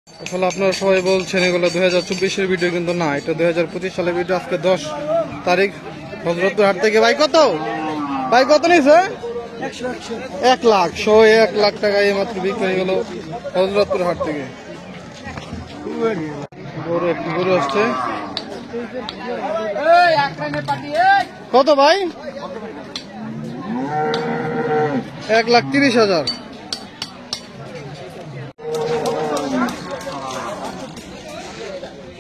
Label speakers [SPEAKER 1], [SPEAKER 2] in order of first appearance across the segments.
[SPEAKER 1] আসলে আপনারা সবাই বলছেন এগুলো 2024-এর ভিডিও, কিন্তু না, এটা 2025 সালের ভিডিও। আজকে 10 তারিখ, হযরতপুর হাট থেকে। ভাই কত নিয়েছে? 1 লাখ। 1 লাখ টাকা এই মাত্র বিক্রি হয়ে গেল হযরতপুর হাট থেকে। গরু আসছে। কত ভাই? 1,30,000।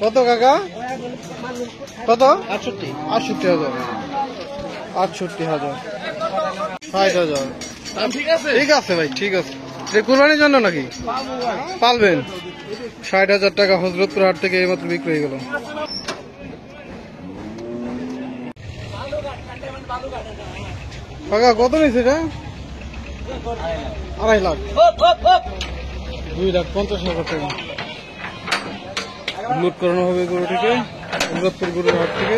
[SPEAKER 1] কত কাকা? কত? 68,000। 68,000। 60,000। ঠিক আছে ভাই, ঠিক আছে। কুরবানির জন্য নাকি পালবেন? 60,000 টাকা হযরতপুর হাট থেকে এইমাত্র বিক্রি হয়ে গেল। কাকা কত নিয়েছে এটা? 2.5 লাখ। 2,50,000 টাকা লুট করানো হবে গরুটিকে হযরতপুর গরুর হাট থেকে।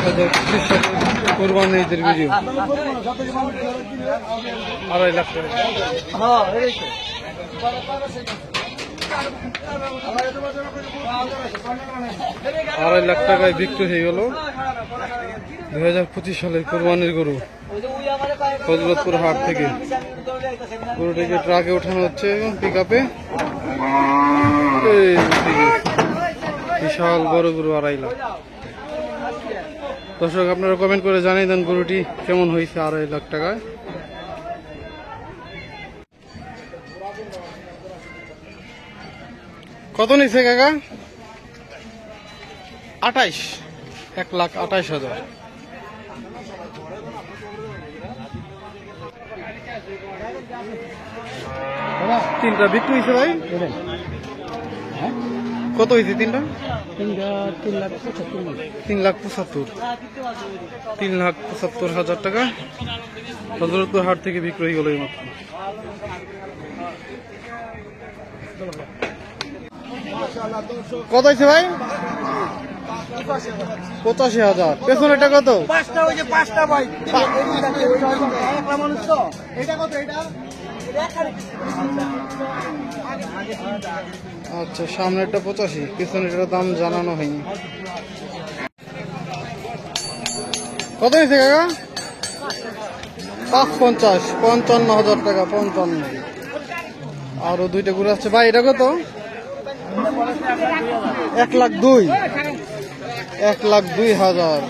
[SPEAKER 1] 2025 সালের কোরবানি ঈদের ভিডিও। 2.5 লাখ টাকা। 2.5 লাখ টাকায় বিক্রি হয়ে গেল 2025 সালের কোরবানির গরু হযরতপুর হাট থেকে। গরুটিকে ট্রাকে ওঠানো হচ্ছে এবং পিক আপে। বিশাল বড় গরু, 2.5 লাখ। দর্শক আপনারা কমেন্ট করে জানিয়ে দেন গরুটি কেমন হয়েছে 2.5 লাখ টাকায়। কত নিচ্ছে কাকা? 28। 1,28,000। তিনটা বিক্রি হয়েছে ভাই? কত হয়েছে তিনটা? 3,75,000। 3,75,000 টাকা হযরতপুর হাট থেকে বিক্রি হয়ে গেল এই মাত্র। কত হয়েছে ভাই? 85,000। পেছনেরটা কত? আচ্ছা, সামনেরটা 85, পেছনেরটার দাম জানানো হয়নি। কত হয়েছে কাকা? 550। 55,000 টাকা। 55। আরো দুইটা ঘুরে আসছে ভাই। এটা কত? 1,02,000। 1,02,000।